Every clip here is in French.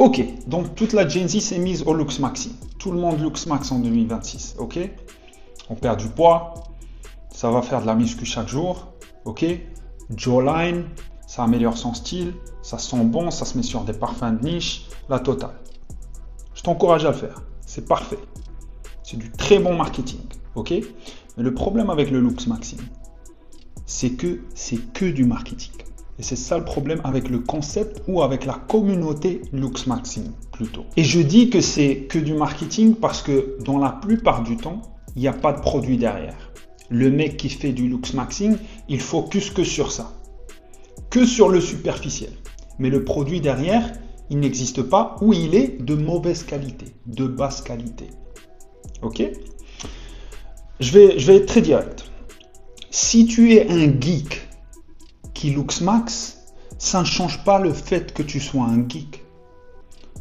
Ok, donc toute la Gen Z s'est mise au Lux Maxi. Tout le monde Lux Max en 2026, ok? On perd du poids, ça va faire de la muscu chaque jour, ok? Jawline, ça améliore son style, ça sent bon, ça se met sur des parfums de niche, la totale. Je t'encourage à le faire, c'est parfait. C'est du très bon marketing, ok? Mais le problème avec le Lux Maxi, c'est que du marketing. Et c'est ça le problème avec le concept ou avec la communauté Lux Maxi plutôt. Et je dis que c'est que du marketing parce que dans la plupart du temps, il n'y a pas de produit derrière. Le mec qui fait du Lux Maxi, il focus que sur ça. Que sur le superficiel. Mais le produit derrière, il n'existe pas ou il est de mauvaise qualité, de basse qualité. Ok? Je vais être très direct. Si tu es un geek qui Lux Max, ça ne change pas le fait que tu sois un geek.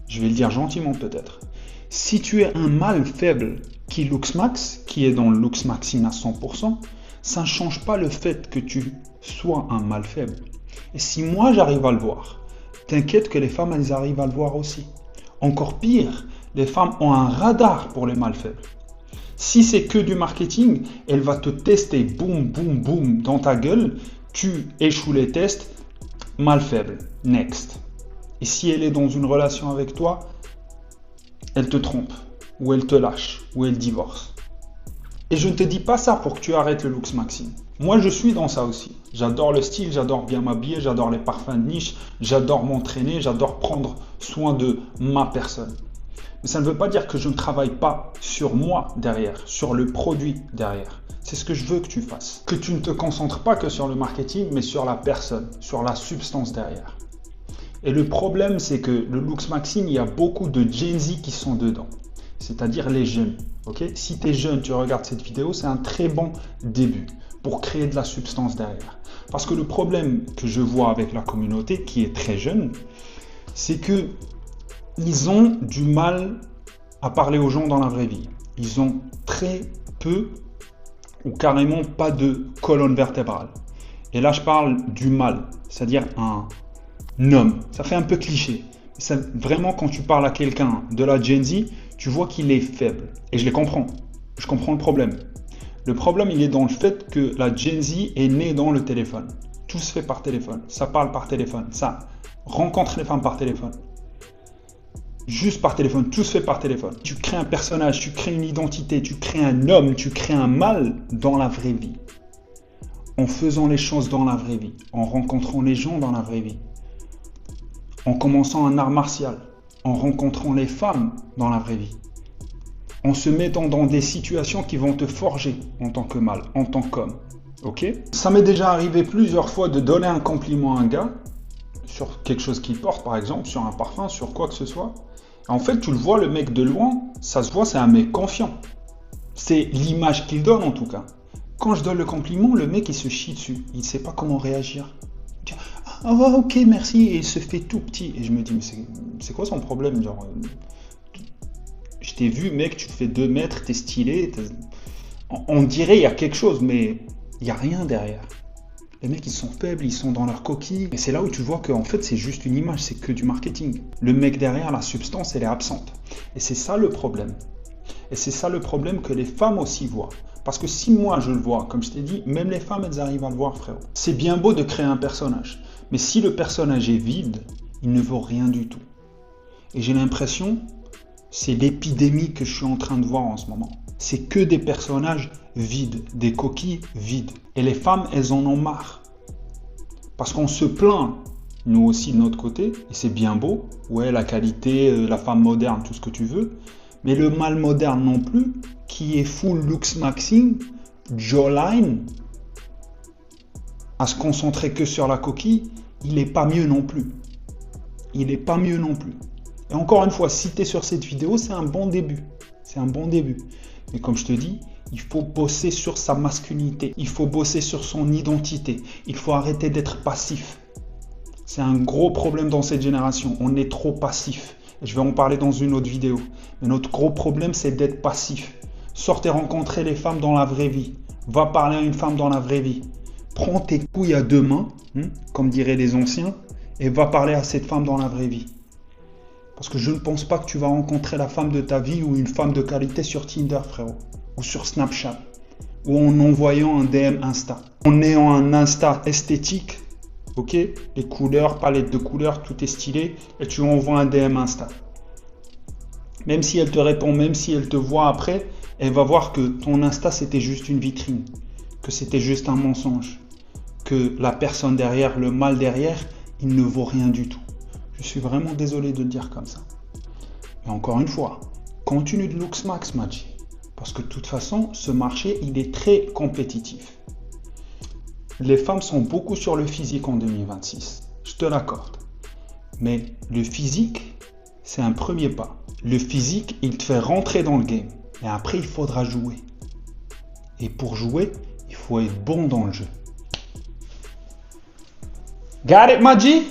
Je vais le dire gentiment peut-être. Si tu es un mâle faible qui Lux Max, qui est dans le Lux Maxine à 100%, ça ne change pas le fait que tu sois un mâle faible. Et si moi j'arrive à le voir, t'inquiète que les femmes elles arrivent à le voir aussi. Encore pire, les femmes ont un radar pour les mâles faibles. Si c'est que du marketing, elle va te tester, boum, boum, boum, dans ta gueule. Tu échoues les tests, mal faible, next. Et si elle est dans une relation avec toi, elle te trompe, ou elle te lâche, ou elle divorce. Et je ne te dis pas ça pour que tu arrêtes le Lux Maxi. Moi, je suis dans ça aussi. J'adore le style, j'adore bien m'habiller, j'adore les parfums de niche, j'adore m'entraîner, j'adore prendre soin de ma personne. Mais ça ne veut pas dire que je ne travaille pas sur moi derrière, sur le produit derrière. C'est ce que je veux que tu fasses. Que tu ne te concentres pas que sur le marketing, mais sur la personne, sur la substance derrière. Et le problème, c'est que le Lux Maxi, il y a beaucoup de Gen Z qui sont dedans. C'est-à-dire les jeunes. Okay? Si tu es jeune, tu regardes cette vidéo, c'est un très bon début pour créer de la substance derrière. Parce que le problème que je vois avec la communauté, qui est très jeune, c'est que ils ont du mal à parler aux gens dans la vraie vie. Ils ont très peu ou carrément pas de colonne vertébrale. Et là, je parle du mâle, c'est-à-dire un homme. Ça fait un peu cliché. Vraiment, quand tu parles à quelqu'un de la Gen Z, tu vois qu'il est faible. Et je les comprends. Je comprends le problème. Le problème, il est dans le fait que la Gen Z est née dans le téléphone. Tout se fait par téléphone. Ça parle par téléphone. Ça rencontre les femmes par téléphone. Juste par téléphone, tout se fait par téléphone. Tu crées un personnage, tu crées une identité, tu crées un homme, tu crées un mâle dans la vraie vie. En faisant les choses dans la vraie vie, en rencontrant les gens dans la vraie vie, en commençant un art martial, en rencontrant les femmes dans la vraie vie, en se mettant dans des situations qui vont te forger en tant que mâle, en tant qu'homme. Ok? Ça m'est déjà arrivé plusieurs fois de donner un compliment à un gars sur quelque chose qu'il porte, par exemple, sur un parfum, sur quoi que ce soit. En fait, tu le vois, le mec de loin, ça se voit, c'est un mec confiant. C'est l'image qu'il donne en tout cas. Quand je donne le compliment, le mec il se chie dessus. Il ne sait pas comment réagir. Il dit, ah ok, merci. Et il se fait tout petit. Et je me dis, mais c'est quoi son problème? Genre, je t'ai vu, mec, tu fais 2 mètres, t'es stylé. On dirait il y a quelque chose, mais il n'y a rien derrière. Les mecs, ils sont faibles, ils sont dans leur coquille. Et c'est là où tu vois qu'en fait, c'est juste une image, c'est que du marketing. Le mec derrière, la substance, elle est absente. Et c'est ça le problème. Et c'est ça le problème que les femmes aussi voient. Parce que si moi, je le vois, comme je t'ai dit, même les femmes, elles arrivent à le voir, frérot. C'est bien beau de créer un personnage. Mais si le personnage est vide, il ne vaut rien du tout. Et j'ai l'impression, c'est l'épidémie que je suis en train de voir en ce moment. C'est que des personnages vides, des coquilles vides. Et les femmes, elles en ont marre. Parce qu'on se plaint, nous aussi de notre côté, et c'est bien beau. Ouais, la qualité, la femme moderne, tout ce que tu veux. Mais le mâle moderne non plus, qui est full Lux Maxi, jawline, à se concentrer que sur la coquille, il n'est pas mieux non plus. Il n'est pas mieux non plus. Et encore une fois, si tu es sur cette vidéo, c'est un bon début. C'est un bon début. Mais comme je te dis, il faut bosser sur sa masculinité. Il faut bosser sur son identité. Il faut arrêter d'être passif. C'est un gros problème dans cette génération. On est trop passif. Je vais en parler dans une autre vidéo. Mais notre gros problème, c'est d'être passif. Sortez rencontrer les femmes dans la vraie vie. Va parler à une femme dans la vraie vie. Prends tes couilles à 2 mains, comme diraient les anciens, et va parler à cette femme dans la vraie vie. Parce que je ne pense pas que tu vas rencontrer la femme de ta vie ou une femme de qualité sur Tinder, frérot. Ou sur Snapchat. Ou en envoyant un DM Insta. En ayant un Insta esthétique, ok, les couleurs, palette de couleurs, tout est stylé. Et tu envoies un DM Insta. Même si elle te répond, même si elle te voit après, elle va voir que ton Insta c'était juste une vitrine. Que c'était juste un mensonge. Que la personne derrière, le mal derrière, il ne vaut rien du tout. Je suis vraiment désolé de le dire comme ça. Mais encore une fois, continue de Looksmax, Maji. Parce que de toute façon, ce marché, il est très compétitif. Les femmes sont beaucoup sur le physique en 2026. Je te l'accorde. Mais le physique, c'est un premier pas. Le physique, il te fait rentrer dans le game. Et après, il faudra jouer. Et pour jouer, il faut être bon dans le jeu. Got it, Maji?